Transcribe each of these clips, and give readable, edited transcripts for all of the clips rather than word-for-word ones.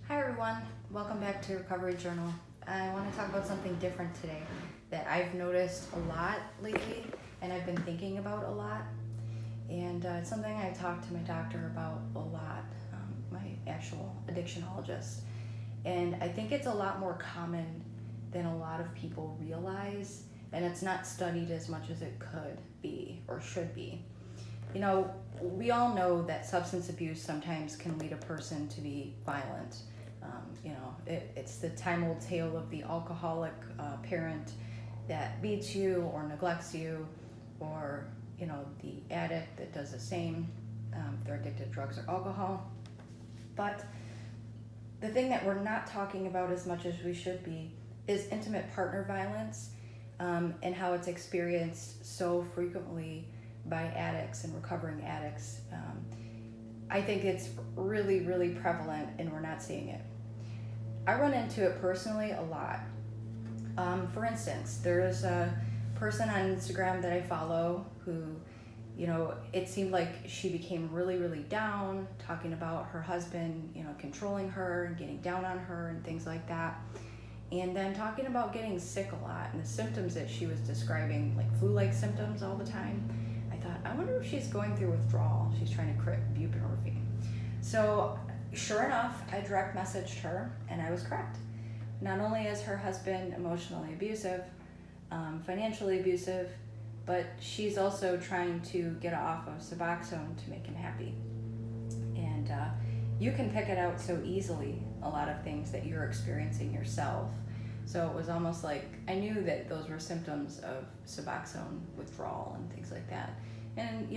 Hi everyone, welcome back to Recovery Journal. I want to talk about something different today that I've noticed a lot lately and I've been thinking about a lot. And it's something I talked to my doctor about a lot, my actual addictionologist. And I think it's a lot more common than a lot of people realize, and it's not studied as much as it could be or should be. You know, we all know that substance abuse sometimes can lead a person to be violent. It's the time old tale of the alcoholic parent that beats you or neglects you, or, the addict that does the same if they're addicted to drugs or alcohol. But the thing that we're not talking about as much as we should be is intimate partner violence, and how it's experienced so frequently by addicts and recovering addicts. I think it's really, really prevalent and we're not seeing it. I run into it personally a lot. For instance, there's a person on Instagram that I follow who, it seemed like she became really, really down, talking about her husband, controlling her and getting down on her and things like that. And then talking about getting sick a lot and the symptoms that she was describing, like flu-like symptoms all the time. I thought, I wonder if she's going through withdrawal. She's trying to quit buprenorphine. So sure enough, I direct messaged her and I was correct. Not only is her husband emotionally abusive, financially abusive, but she's also trying to get off of Suboxone to make him happy. And you can pick it out so easily, a lot of things that you're experiencing yourself. So it was almost like I knew that those were symptoms of Suboxone withdrawal and things like that. And,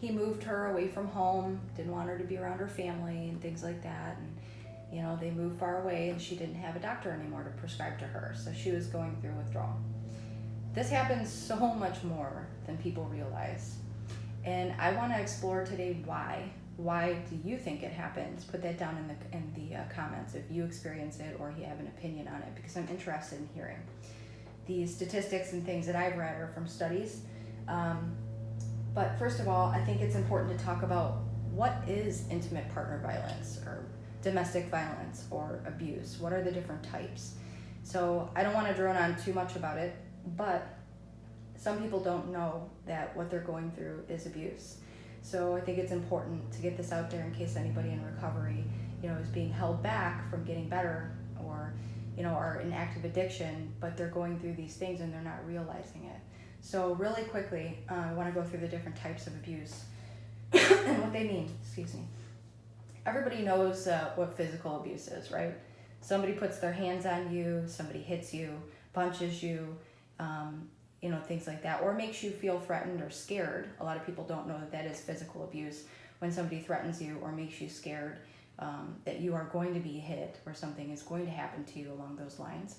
he moved her away from home, didn't want her to be around her family and things like that. And, they moved far away and she didn't have a doctor anymore to prescribe to her. So she was going through withdrawal. This happens so much more than people realize. And I want to explore today why. Why do you think it happens? Put that down in the comments if you experience it or you have an opinion on it, because I'm interested in hearing. These statistics and things that I've read are from studies. But first of all, I think it's important to talk about what is intimate partner violence or domestic violence or abuse. What are the different types? So I don't want to drone on too much about it, but some people don't know that what they're going through is abuse. So I think it's important to get this out there in case anybody in recovery, is being held back from getting better or, are in active addiction, but they're going through these things and they're not realizing it. So really quickly, I want to go through the different types of abuse and what they mean, Everybody knows what physical abuse is, right? Somebody puts their hands on you, somebody hits you, punches you, things like that, or makes you feel threatened or scared. A lot of people don't know that is physical abuse when somebody threatens you or makes you scared that you are going to be hit or something is going to happen to you along those lines.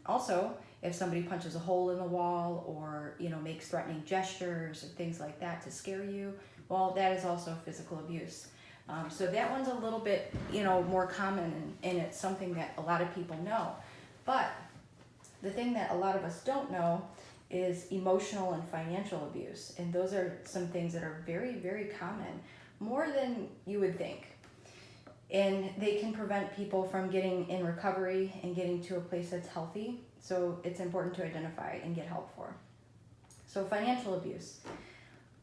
Also, if somebody punches a hole in the wall or, makes threatening gestures or things like that to scare you, well, that is also physical abuse. So that one's a little bit, more common and it's something that a lot of people know. But the thing that a lot of us don't know is emotional and financial abuse. And those are some things that are very, very common, more than you would think. And they can prevent people from getting in recovery and getting to a place that's healthy. So it's important to identify and get help for. So financial abuse.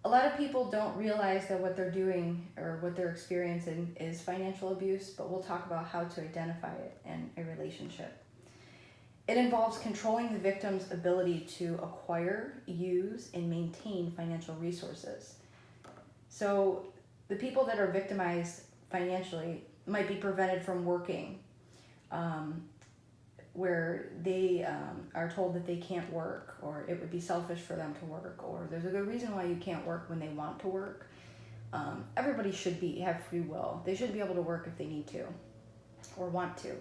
A lot of people don't realize that what they're doing or what they're experiencing is financial abuse, but we'll talk about how to identify it in a relationship. It involves controlling the victim's ability to acquire, use, and maintain financial resources. So the people that are victimized financially might be prevented from working, where they are told that they can't work, or it would be selfish for them to work, or there's a good reason why you can't work when they want to work. Everybody should have free will. They should be able to work if they need to, or want to,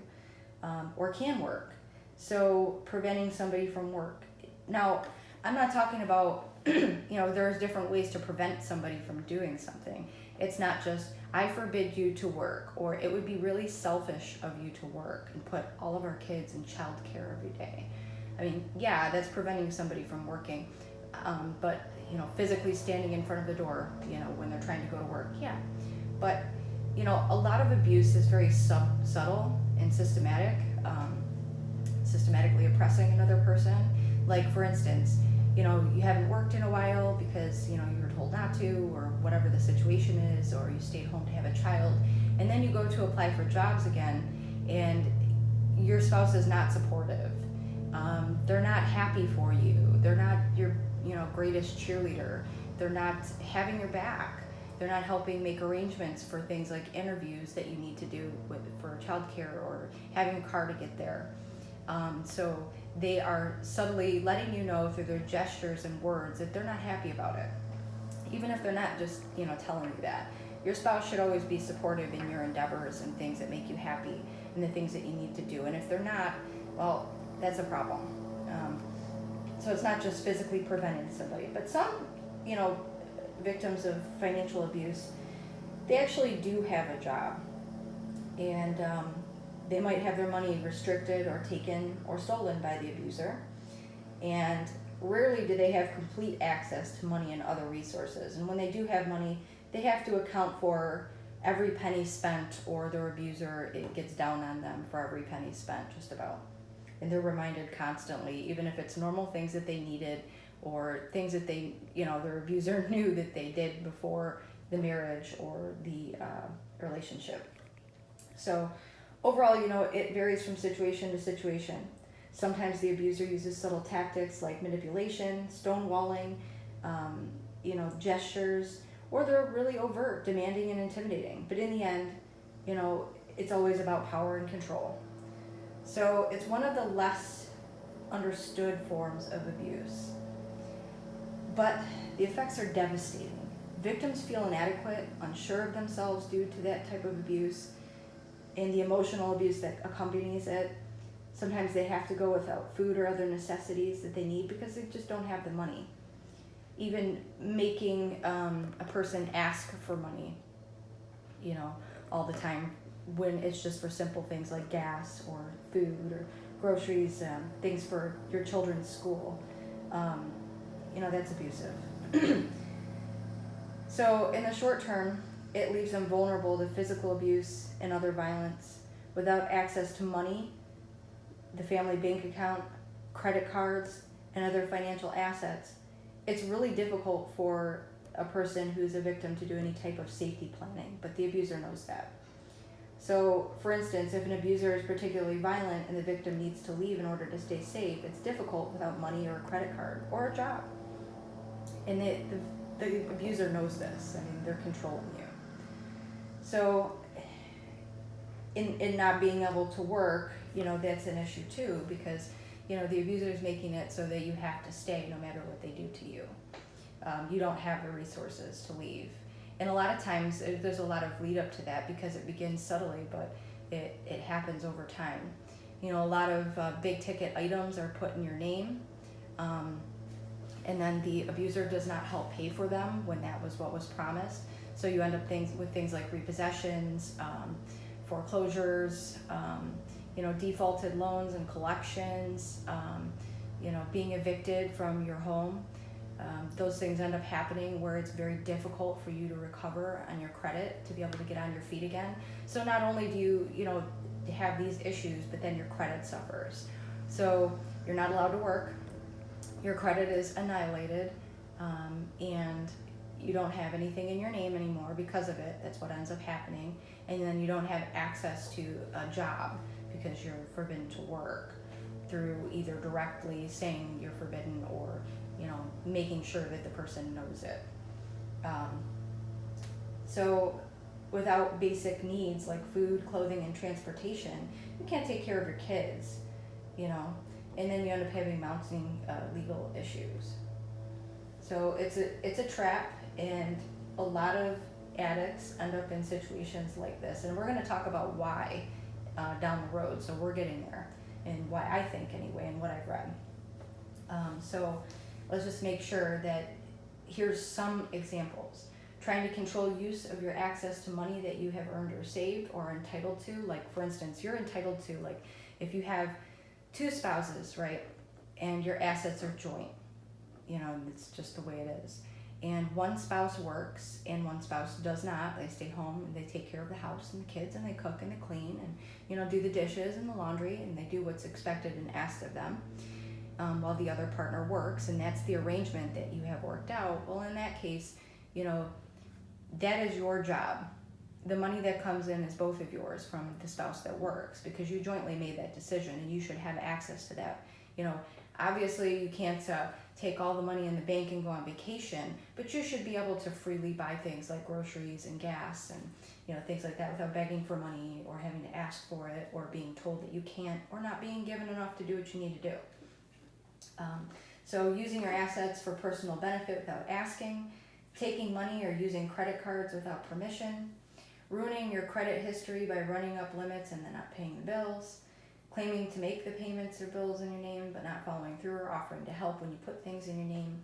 or can work. So preventing somebody from work. Now, I'm not talking about, there's different ways to prevent somebody from doing something. It's not just, I forbid you to work, or it would be really selfish of you to work and put all of our kids in childcare every day. I mean, yeah, that's preventing somebody from working. But, physically standing in front of the door, when they're trying to go to work, yeah. But A lot of abuse is very subtle and systematic, systematically oppressing another person. Like, for instance, you haven't worked in a while because, you were told not to, or whatever the situation is, or you stayed home to have a child, and then you go to apply for jobs again, and your spouse is not supportive. They're not happy for you. They're not your, greatest cheerleader. They're not having your back. They're not helping make arrangements for things like interviews that you need to do for childcare, or having a car to get there. So they are subtly letting you know through their gestures and words that they're not happy about it. Even if they're not just, telling you that. Your spouse should always be supportive in your endeavors and things that make you happy and the things that you need to do. And if they're not, well, that's a problem. So it's not just physically preventing somebody, but some, victims of financial abuse, they actually do have a job, and they might have their money restricted or taken or stolen by the abuser, and rarely do they have complete access to money and other resources. And when they do have money, they have to account for every penny spent, or their abuser, it gets down on them for every penny spent, just about. And they're reminded constantly, even if it's normal things that they needed, or things that they, their abuser knew that they did before the marriage or the relationship. So overall, it varies from situation to situation. Sometimes the abuser uses subtle tactics like manipulation, stonewalling, gestures, or they're really overt, demanding and intimidating. But in the end, it's always about power and control. So it's one of the less understood forms of abuse. But the effects are devastating. Victims feel inadequate, unsure of themselves due to that type of abuse, and the emotional abuse that accompanies it. Sometimes they have to go without food or other necessities that they need because they just don't have the money. Even making a person ask for money, all the time, when it's just for simple things like gas or food or groceries, things for your children's school. That's abusive. So in the short term, it leaves them vulnerable to physical abuse and other violence. Without access to money, the family bank account, credit cards, and other financial assets, it's really difficult for a person who's a victim to do any type of safety planning, but the abuser knows that. So, for instance, if an abuser is particularly violent and the victim needs to leave in order to stay safe, it's difficult without money or a credit card or a job. And the abuser knows this. They're controlling you. So, in not being able to work, that's an issue too, because, the abuser is making it so that you have to stay no matter what they do to you. You don't have the resources to leave. And a lot of times there's a lot of lead up to that because it begins subtly, but it happens over time. A lot of big ticket items are put in your name, and then the abuser does not help pay for them when that was what was promised. So you end up with things like repossessions, foreclosures, defaulted loans and collections, being evicted from your home. Those things end up happening where it's very difficult for you to recover on your credit to be able to get on your feet again. So not only do you, have these issues, but then your credit suffers. So you're not allowed to work, your credit is annihilated, and you don't have anything in your name anymore because of it. That's what ends up happening. And then you don't have access to a job because you're forbidden to work through either directly saying you're forbidden or making sure that the person knows it. So without basic needs like food, clothing, and transportation, you can't take care of your kids, and then you end up having mounting legal issues. So it's a trap, and a lot of addicts end up in situations like this. And we're going to talk about why down the road. So we're getting there, and why I think anyway, and what I've read. So let's just make sure that here's some examples. Trying to control use of your access to money that you have earned or saved or are entitled to. Like, for instance, you're entitled to, like, if you have two spouses, right, and your assets are joint, it's just the way it is. and one spouse works and one spouse does not. They stay home and they take care of the house and the kids, and they cook and they clean and do the dishes and the laundry, and they do what's expected and asked of them, while the other partner works, and that's the arrangement that you have worked out. Well, in that case, that is your job. The money that comes in is both of yours from the spouse that works, because you jointly made that decision and you should have access to that. Obviously you can't take all the money in the bank and go on vacation, but you should be able to freely buy things like groceries and gas and things like that without begging for money or having to ask for it or being told that you can't, or not being given enough to do what you need to do. So using your assets for personal benefit without asking, taking money or using credit cards without permission, ruining your credit history by running up limits and then not paying the bills, claiming to make the payments or bills in your name but not following through or offering to help when you put things in your name,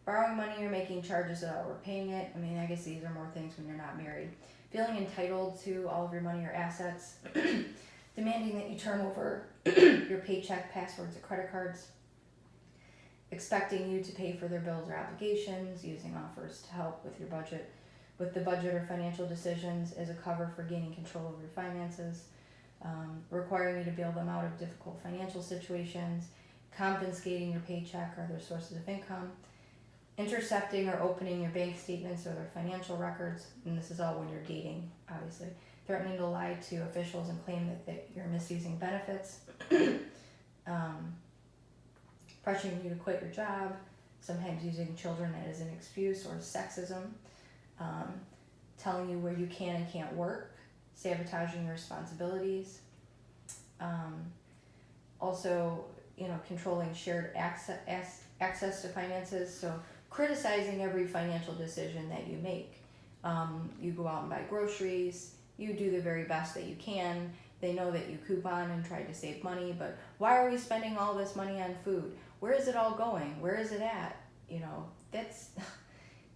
borrowing money or making charges without repaying it. I guess these are more things when you're not married. Feeling entitled to all of your money or assets, demanding that you turn over your paycheck, passwords, or credit cards, expecting you to pay for their bills or obligations, using offers to help with the budget or financial decisions as a cover for gaining control over your finances, requiring you to bail them out of difficult financial situations, confiscating your paycheck or other sources of income, intercepting or opening your bank statements or their financial records, and this is all when you're dating, obviously, threatening to lie to officials and claim that you're misusing benefits, pressuring you to quit your job, sometimes using children as an excuse, or sexism, telling you where you can and can't work, sabotaging your responsibilities, also, controlling shared access to finances, so criticizing every financial decision that you make. You go out and buy groceries, you do the very best that you can. They know that you coupon and try to save money, but why are we spending all this money on food? Where is it all going? Where is it at? That's,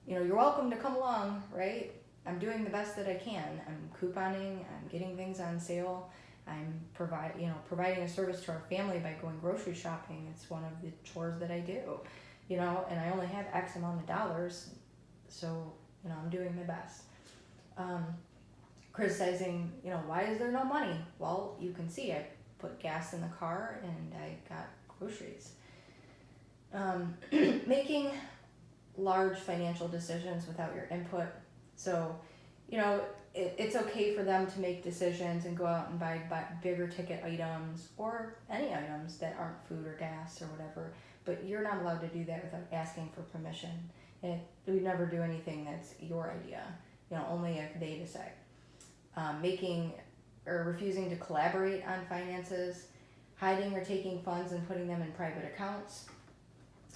you're welcome to come along, right? I'm doing the best that I can. I'm couponing, I'm getting things on sale. I'm providing a service to our family by going grocery shopping. It's one of the chores that I do, and I only have X amount of dollars, so, I'm doing my best. Criticizing, why is there no money? Well, you can see I put gas in the car and I got groceries. Making large financial decisions without your input. So, it's okay for them to make decisions and go out and buy bigger ticket items or any items that aren't food or gas or whatever, but you're not allowed to do that without asking for permission. And we never do anything that's your idea, only if they decide. Making or refusing to collaborate on finances, hiding or taking funds and putting them in private accounts,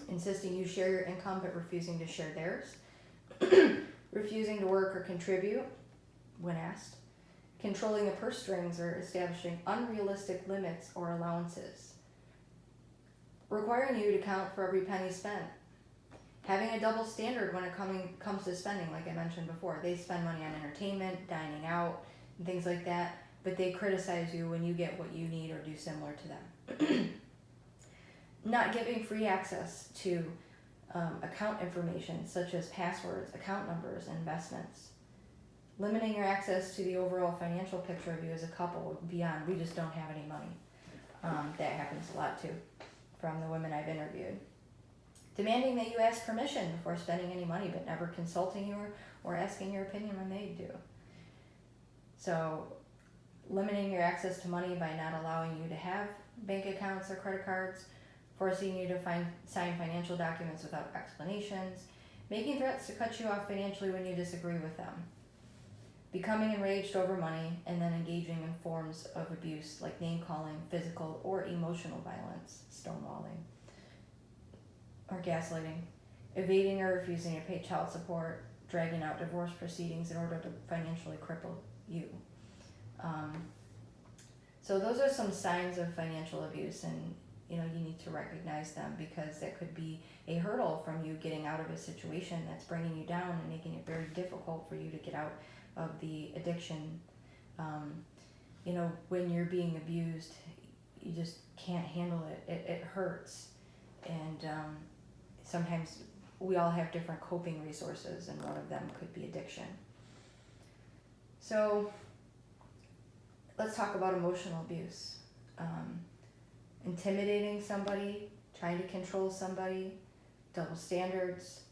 insisting you share your income but refusing to share theirs, refusing to work or contribute when asked, controlling the purse strings or establishing unrealistic limits or allowances, requiring you to count for every penny spent, having a double standard when it comes to spending, like I mentioned before. They spend money on entertainment, dining out, and things like that, but they criticize you when you get what you need or do similar to them. Not giving free access to account information such as passwords, account numbers, and investments. Limiting your access to the overall financial picture of you as a couple beyond, we just don't have any money. That happens a lot too, from the women I've interviewed. Demanding that you ask permission before spending any money, but never consulting you or asking your opinion when they do. So, limiting your access to money by not allowing you to have bank accounts or credit cards, forcing you to sign financial documents without explanations, making threats to cut you off financially when you disagree with them, becoming enraged over money, and then engaging in forms of abuse like name-calling, physical or emotional violence, stonewalling, or gaslighting, evading or refusing to pay child support, dragging out divorce proceedings in order to financially cripple you. So those are some signs of financial abuse, and you need to recognize them, because that could be a hurdle from you getting out of a situation that's bringing you down and making it very difficult for you to get out of the addiction. When you're being abused, you just can't handle it. It hurts, and sometimes we all have different coping resources, and one of them could be addiction. So let's talk about emotional abuse. Intimidating somebody, trying to control somebody, double standards,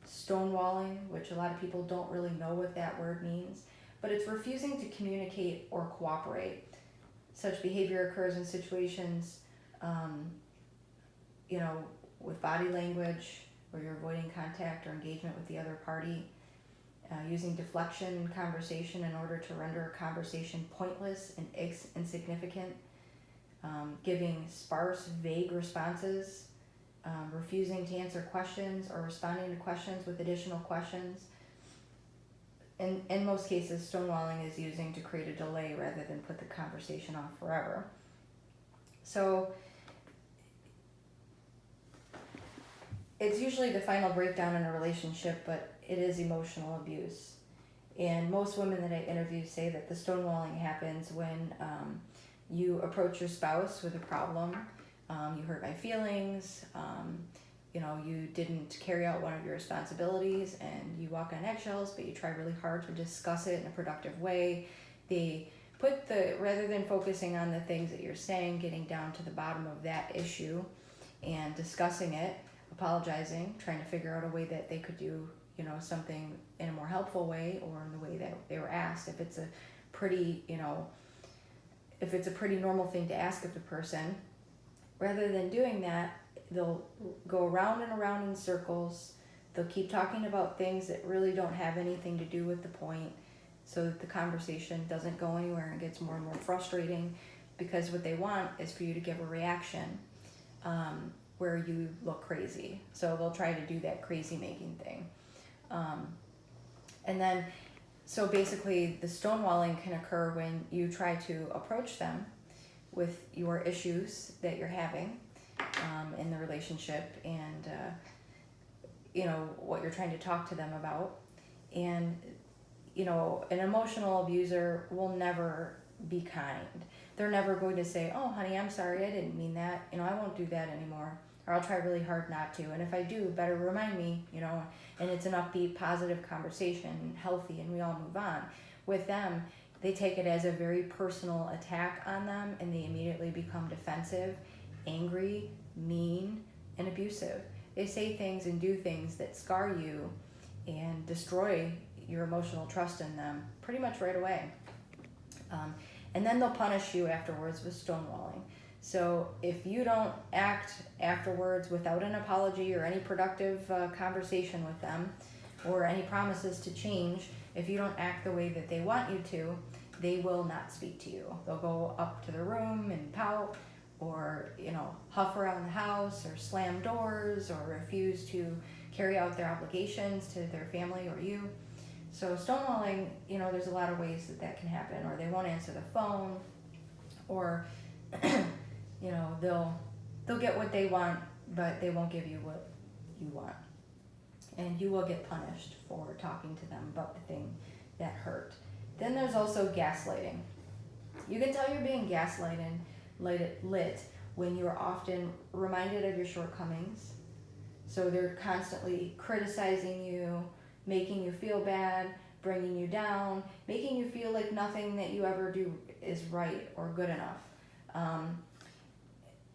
stonewalling, which a lot of people don't really know what that word means, but it's refusing to communicate or cooperate. Such behavior occurs in situations, with body language, where you're avoiding contact or engagement with the other party, using deflection in conversation in order to render a conversation pointless and insignificant, giving sparse, vague responses, refusing to answer questions or responding to questions with additional questions. In most cases, stonewalling is using to create a delay rather than put the conversation off forever. So it's usually the final breakdown in a relationship, but it is emotional abuse. And most women that I interview say that the stonewalling happens when you approach your spouse with a problem. You hurt my feelings, you didn't carry out one of your responsibilities, and you walk on eggshells, but you try really hard to discuss it in a productive way. They rather than focusing on the things that you're saying, getting down to the bottom of that issue and discussing it, apologizing, trying to figure out a way that they could do, something in a more helpful way, or in the way that they were asked. If it's a pretty normal thing to ask of the person, rather than doing that, they'll go around and around in circles. They'll keep talking about things that really don't have anything to do with the point, so that the conversation doesn't go anywhere and gets more and more frustrating, because what they want is for you to give a reaction where you look crazy. So they'll try to do that crazy making thing. So basically the stonewalling can occur when you try to approach them with your issues that you're having in the relationship, and what you're trying to talk to them about. And an emotional abuser will never be kind. They're never going to say, "Oh honey, I'm sorry, I didn't mean that, I won't do that anymore, or I'll try really hard not to, and if I do, better remind me," and it's an upbeat, positive conversation, healthy, and we all move on. With them, they take it as a very personal attack on them, and they immediately become defensive, angry, mean, and abusive. They say things and do things that scar you and destroy your emotional trust in them pretty much right away. And then they'll punish you afterwards with stonewalling. So if you don't act afterwards without an apology or any productive conversation with them, or any promises to change, if you don't act the way that they want you to, they will not speak to you. They'll go up to their room and pout, or huff around the house, or slam doors, or refuse to carry out their obligations to their family or you. So stonewalling, there's a lot of ways that can happen. Or they won't answer the phone, or they'll get what they want, but they won't give you what you want. And you will get punished for talking to them about the thing that hurt. Then there's also gaslighting. You can tell you're being lit when you're often reminded of your shortcomings. So they're constantly criticizing you, making you feel bad, bringing you down, making you feel like nothing that you ever do is right or good enough.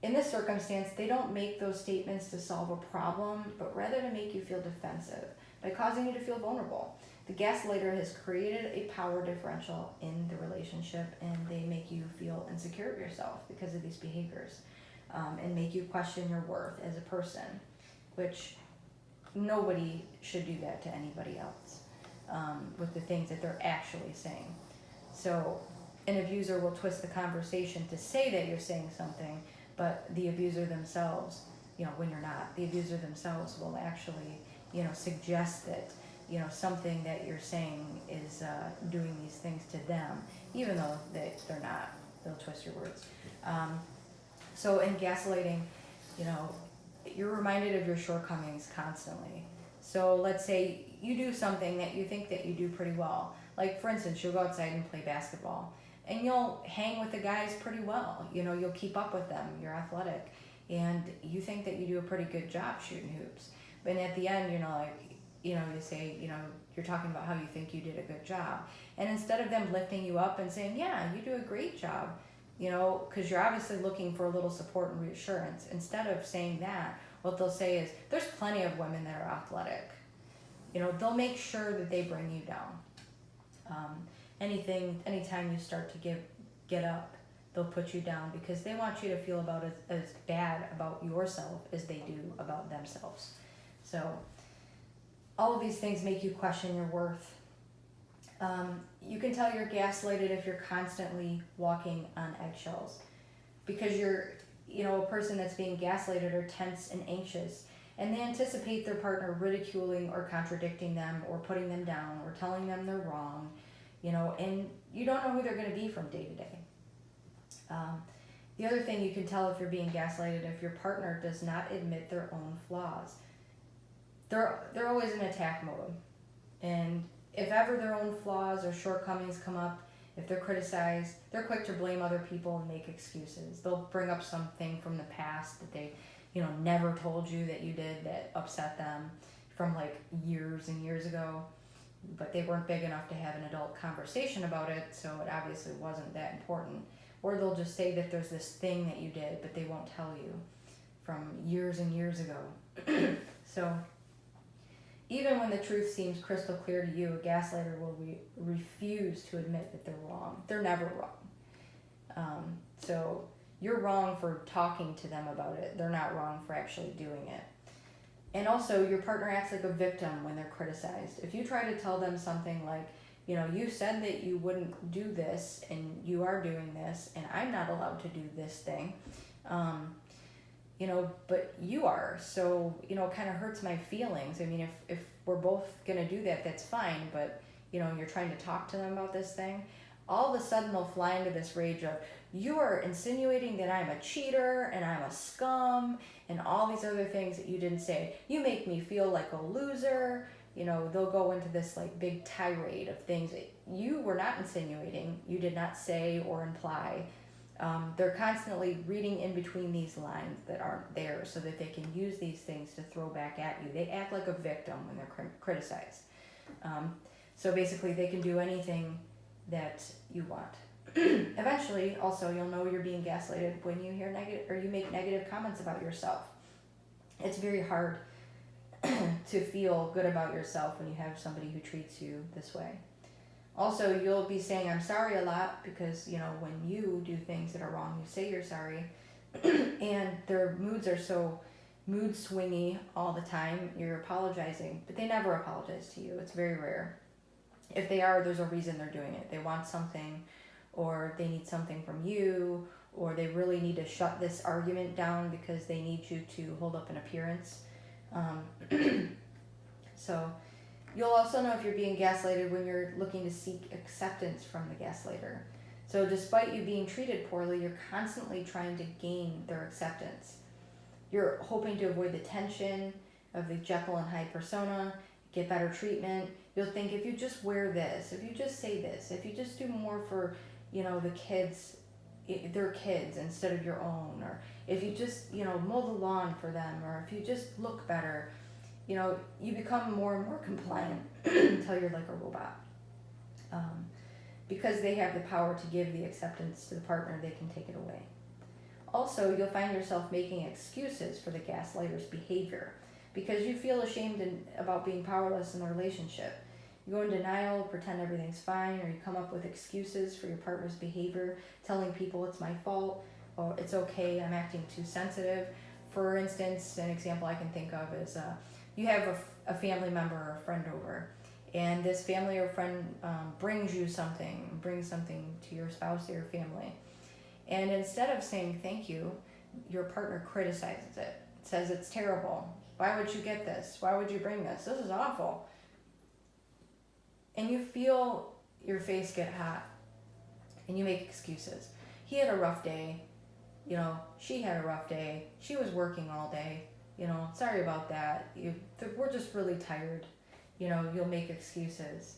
In this circumstance, they don't make those statements to solve a problem, but rather to make you feel defensive by causing you to feel vulnerable. The gaslighter has created a power differential in the relationship, and they make you feel insecure of yourself because of these behaviors, and make you question your worth as a person, which nobody should do that to anybody else with the things that they're actually saying. So an abuser will twist the conversation to say that you're saying something, but the abuser themselves, when you're not, the abuser themselves will actually, suggest that, something that you're saying is doing these things to them, even though they're not. They'll twist your words. So in gaslighting, you're reminded of your shortcomings constantly. So let's say you do something that you think that you do pretty well. Like, for instance, you'll go outside and play basketball, and you'll hang with the guys pretty well. You'll keep up with them. You're athletic, and you think that you do a pretty good job shooting hoops. And at the end, you say, you're talking about how you think you did a good job. And instead of them lifting you up and saying, yeah, you do a great job, because you're obviously looking for a little support and reassurance. Instead of saying that, what they'll say is, there's plenty of women that are athletic. They'll make sure that they bring you down. Anytime you start to get up, they'll put you down because they want you to feel about as bad about yourself as they do about themselves. So all of these things make you question your worth. You can tell you're gaslighted if you're constantly walking on eggshells, because you're, a person that's being gaslighted are tense and anxious, and they anticipate their partner ridiculing or contradicting them or putting them down or telling them they're wrong, and you don't know who they're going to be from day to day. The other thing you can tell if you're being gaslighted, if your partner does not admit their own flaws. They're always in attack mode, and if ever their own flaws or shortcomings come up, if they're criticized, they're quick to blame other people and make excuses. They'll bring up something from the past that they, never told you that you did that upset them from like years and years ago, but they weren't big enough to have an adult conversation about it, so it obviously wasn't that important. Or they'll just say that there's this thing that you did, but they won't tell you from years and years ago. So even when the truth seems crystal clear to you, a gaslighter will refuse to admit that they're wrong. They're never wrong. So you're wrong for talking to them about it. They're not wrong for actually doing it. And also, your partner acts like a victim when they're criticized. If you try to tell them something like, you said that you wouldn't do this, and you are doing this, and I'm not allowed to do this thing, but you are, so, it kind of hurts my feelings. I mean, if we're both going to do that, that's fine, but, you're trying to talk to them about this thing, all of a sudden they'll fly into this rage of, you are insinuating that I'm a cheater, and I'm a scum, and all these other things that you didn't say. You make me feel like a loser. They'll go into this like big tirade of things that you were not insinuating, you did not say or imply. They're constantly reading in between these lines that aren't there so that they can use these things to throw back at you. They act like a victim when they're criticized. So basically they can do anything that you want. Eventually, also, you'll know you're being gaslighted when you hear negative, or you make negative comments about yourself. It's very hard to feel good about yourself when you have somebody who treats you this way. Also, you'll be saying I'm sorry a lot because, when you do things that are wrong, you say you're sorry. And their moods are so mood swingy all the time, you're apologizing, but they never apologize to you. It's very rare. If they are, there's a reason they're doing it. They want something, or they need something from you, or they really need to shut this argument down because they need you to hold up an appearance. So you'll also know if you're being gaslighted when you're looking to seek acceptance from the gaslighter. So despite you being treated poorly, you're constantly trying to gain their acceptance. You're hoping to avoid the tension of the Jekyll and Hyde persona, get better treatment. You'll think, if you just wear this, if you just say this, if you just do more for, the kids, their kids instead of your own, or if you just, mow the lawn for them, or if you just look better, you become more and more compliant until you're like a robot. Because they have the power to give the acceptance to the partner, they can take it away. Also, you'll find yourself making excuses for the gaslighter's behavior because you feel ashamed about being powerless in the relationship. You go in denial, pretend everything's fine, or you come up with excuses for your partner's behavior, telling people it's my fault, or it's okay, I'm acting too sensitive. For instance, an example I can think of is you have a family member or a friend over, and this family or friend brings something to your spouse or your family. And instead of saying thank you, your partner criticizes it, says it's terrible. Why would you get this? Why would you bring this? This is awful. And you feel your face get hot, and you make excuses. He had a rough day, she had a rough day, she was working all day, sorry about that, we're just really tired, you'll make excuses.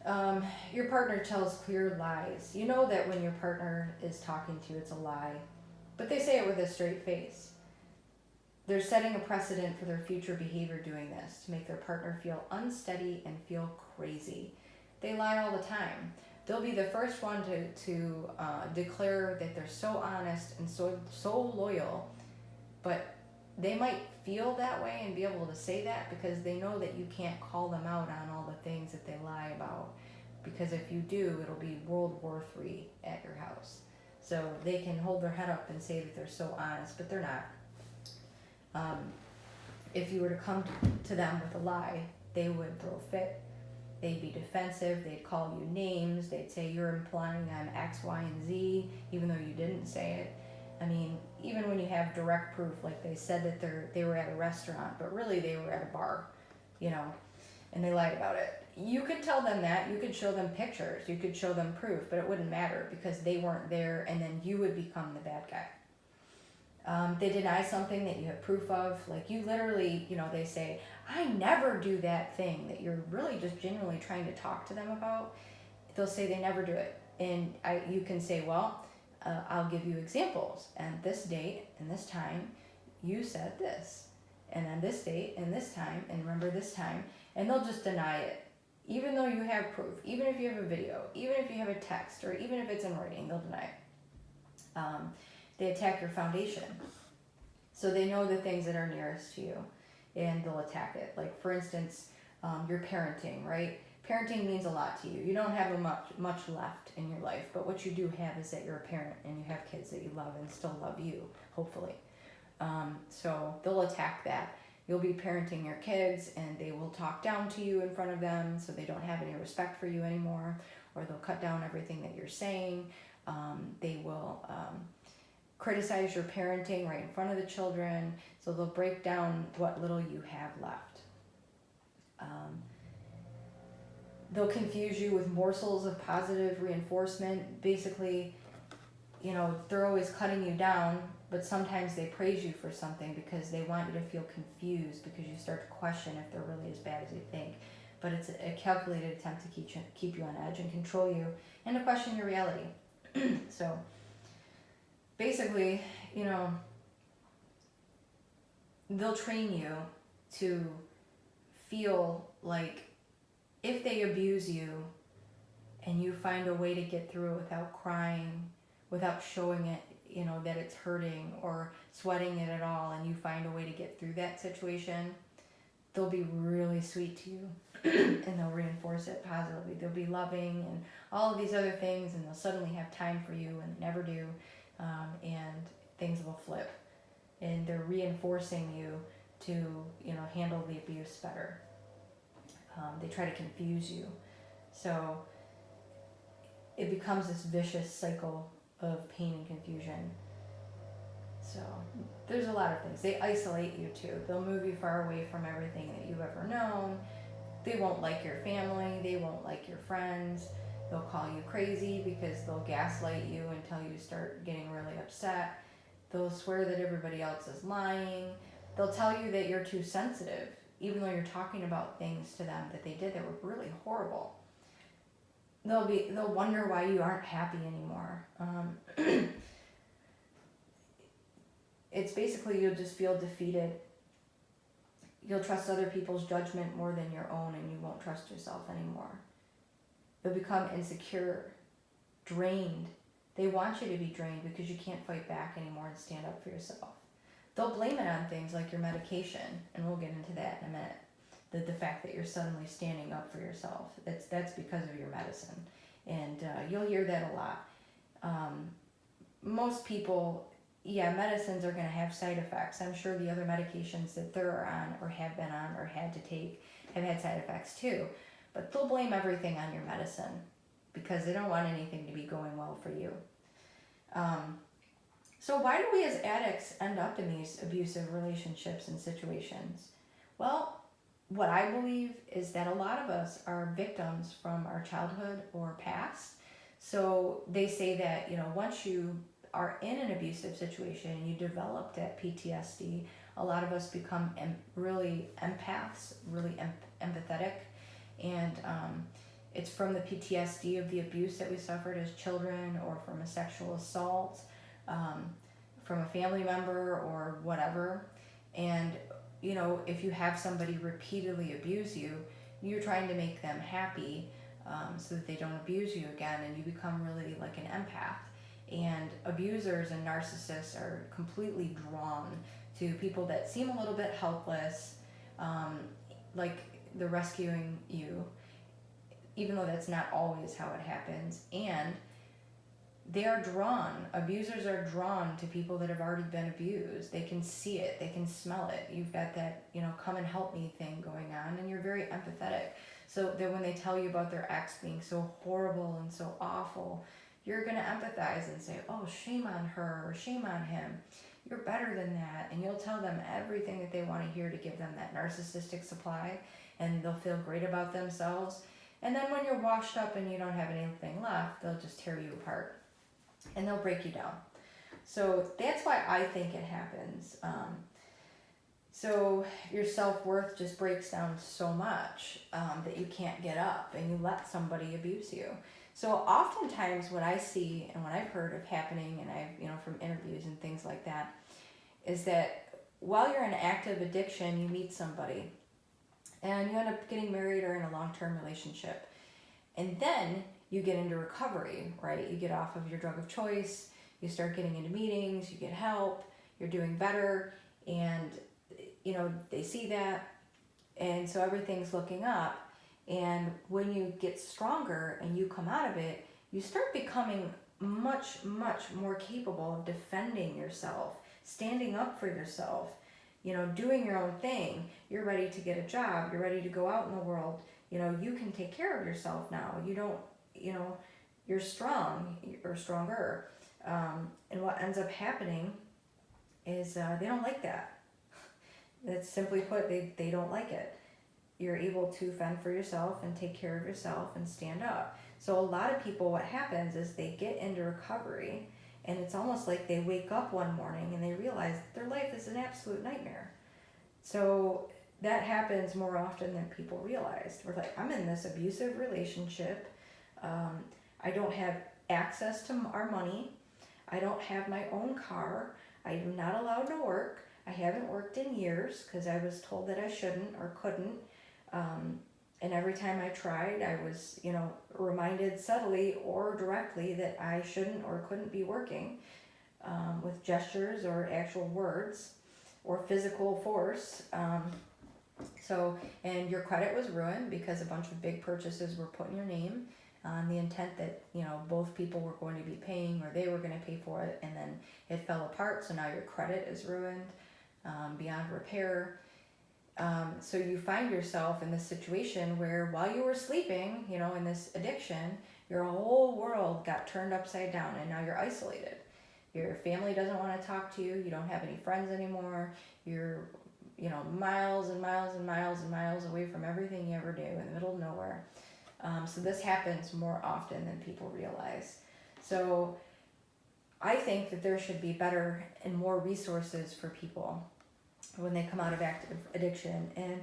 Your partner tells clear lies. You know that when your partner is talking to you, it's a lie, but they say it with a straight face. They're setting a precedent for their future behavior doing this to make their partner feel unsteady and feel crazy. They lie all the time. They'll be the first one to declare that they're so honest and so loyal, but they might feel that way and be able to say that because they know that you can't call them out on all the things that they lie about. Because if you do, it'll be World War III at your house. So they can hold their head up and say that they're so honest, but they're not. If you were to come to them with a lie, they would throw a fit. They'd be defensive. They'd call you names. They'd say you're implying I'm X, Y, and Z, even though you didn't say it. I mean, even when you have direct proof, like they said that they were at a restaurant, but really they were at a bar, and they lied about it. You could tell them that. You could show them pictures. You could show them proof, but it wouldn't matter because they weren't there, and then you would become the bad guy. They deny something that you have proof of. Like you literally, they say, I never do that thing that you're really just genuinely trying to talk to them about. They'll say they never do it. And you can say, well, I'll give you examples. And this date and this time, you said this. And then this date and this time, and remember this time. And they'll just deny it. Even though you have proof, even if you have a video, even if you have a text, or even if it's in writing, they'll deny it. They attack your foundation. So they know the things that are nearest to you, and they'll attack it. Like, for instance, your parenting, right? Parenting means a lot to you. You don't have much left in your life, but what you do have is that you're a parent, and you have kids that you love and still love you, hopefully. So they'll attack that. You'll be parenting your kids, and they will talk down to you in front of them, so they don't have any respect for you anymore, or they'll cut down everything that you're saying. They will criticize your parenting right in front of the children, so they'll break down what little you have left. They'll confuse you with morsels of positive reinforcement. Basically, they're always cutting you down, but sometimes they praise you for something because they want you to feel confused because you start to question if they're really as bad as you think. But it's a calculated attempt to keep you on edge and control you and to question your reality. So basically, they'll train you to feel like if they abuse you and you find a way to get through it without crying, without showing it, that it's hurting or sweating it at all, and you find a way to get through that situation, they'll be really sweet to you and they'll reinforce it positively. They'll be loving and all of these other things, and they'll suddenly have time for you and they never do. And things will flip, and they're reinforcing you to handle the abuse better. They try to confuse you, so it becomes this vicious cycle of pain and confusion. So there's a lot of things. They isolate you too. They'll move you far away from everything that you've ever known. They won't like your family. They won't like your friends. They'll call you crazy because they'll gaslight you until you start getting really upset. They'll swear that everybody else is lying. They'll tell you that you're too sensitive, even though you're talking about things to them that they did that were really horrible. They'll wonder why you aren't happy anymore. It's basically you'll just feel defeated. You'll trust other people's judgment more than your own, and you won't trust yourself anymore. You'll become insecure, drained. They want you to be drained because you can't fight back anymore and stand up for yourself. They'll blame it on things like your medication, and we'll get into that in a minute. The fact that you're suddenly standing up for yourself, that's because of your medicine. And you'll hear that a lot. Most people, medicines are going to have side effects. I'm sure the other medications that they're on or have been on or had to take have had side effects too. But they'll blame everything on your medicine because they don't want anything to be going well for you. So why do we as addicts end up in these abusive relationships and situations? Well, what I believe is that a lot of us are victims from our childhood or past. So they say that, once you are in an abusive situation and you develop that PTSD, a lot of us become really empaths, really empathetic. And it's from the PTSD of the abuse that we suffered as children, or from a sexual assault, from a family member or whatever. And, if you have somebody repeatedly abuse you, you're trying to make them happy, so that they don't abuse you again, and you become really like an empath. And abusers and narcissists are completely drawn to people that seem a little bit helpless, um, like they're rescuing you, even though that's not always how it happens. And abusers are drawn to people that have already been abused. They can see it, they can smell it. You've got that, come and help me thing going on, and you're very empathetic. So that when they tell you about their ex being so horrible and so awful, you're going to empathize and say, oh, shame on her or shame on him. You're better than that. And you'll tell them everything that they want to hear to give them that narcissistic supply, and they'll feel great about themselves. And then when you're washed up and you don't have anything left, they'll just tear you apart and they'll break you down. So that's why I think it happens. So your self-worth just breaks down so much that you can't get up, and you let somebody abuse you. So oftentimes what I see and what I've heard of happening, and I've, from interviews and things like that, is that while you're in active addiction, you meet somebody and you end up getting married or in a long-term relationship. And then you get into recovery, right? You get off of your drug of choice, you start getting into meetings, you get help, you're doing better, and they see that, and so everything's looking up. And when you get stronger and you come out of it, you start becoming much, much more capable of defending yourself, standing up for yourself, doing your own thing. You're ready to get a job, you're ready to go out in the world. You can take care of yourself now. You don't, you're strong or stronger. And what ends up happening is they don't like that. That's simply put, they don't like it. You're able to fend for yourself and take care of yourself and stand up. So a lot of people, what happens is they get into recovery, and it's almost like they wake up one morning and they realize their life is an absolute nightmare. So that happens more often than people realize. We're like, I'm in this abusive relationship. I don't have access to our money. I don't have my own car. I'm not allowed to work. I haven't worked in years because I was told that I shouldn't or couldn't. And every time I tried, I was, reminded subtly or directly that I shouldn't or couldn't be working, with gestures or actual words or physical force. And your credit was ruined because a bunch of big purchases were put in your name on the intent that, both people were going to be paying, or they were going to pay for it, and then it fell apart. So now your credit is ruined beyond repair. So you find yourself in this situation where while you were sleeping, in this addiction, your whole world got turned upside down, and now you're isolated. Your family doesn't want to talk to you. You don't have any friends anymore. You're, miles and miles and miles and miles away from everything you ever do in the middle of nowhere. So this happens more often than people realize. So I think that there should be better and more resources for people when they come out of active addiction, and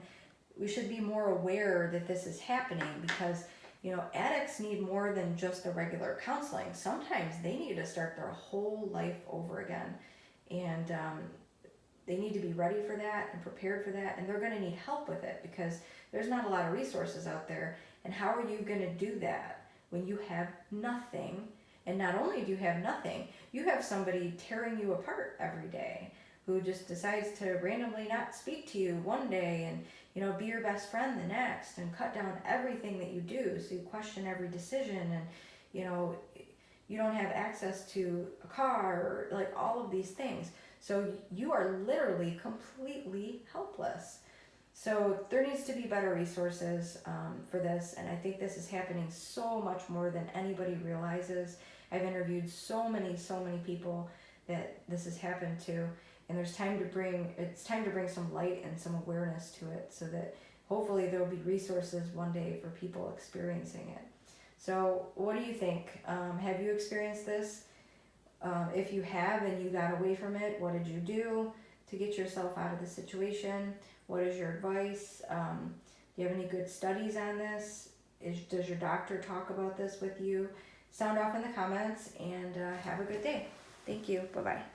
we should be more aware that this is happening, because addicts need more than just the regular counseling. Sometimes they need to start their whole life over again, and they need to be ready for that and prepared for that, and they're going to need help with it because there's not a lot of resources out there. And how are you going to do that when you have nothing? And not only do you have nothing, you have somebody tearing you apart every day, who just decides to randomly not speak to you one day and, be your best friend the next, and cut down everything that you do. So you question every decision, and, you don't have access to a car, or like all of these things. So you are literally completely helpless. So there needs to be better resources for this, and I think this is happening so much more than anybody realizes. I've interviewed so many people that this has happened to, and it's time to bring some light and some awareness to it, so that hopefully there will be resources one day for people experiencing it. So what do you think? Have you experienced this? If you have and you got away from it, what did you do to get yourself out of the situation? What is your advice? Do you have any good studies on this? Does your doctor talk about this with you? Sound off in the comments, and have a good day. Thank you. Bye-bye.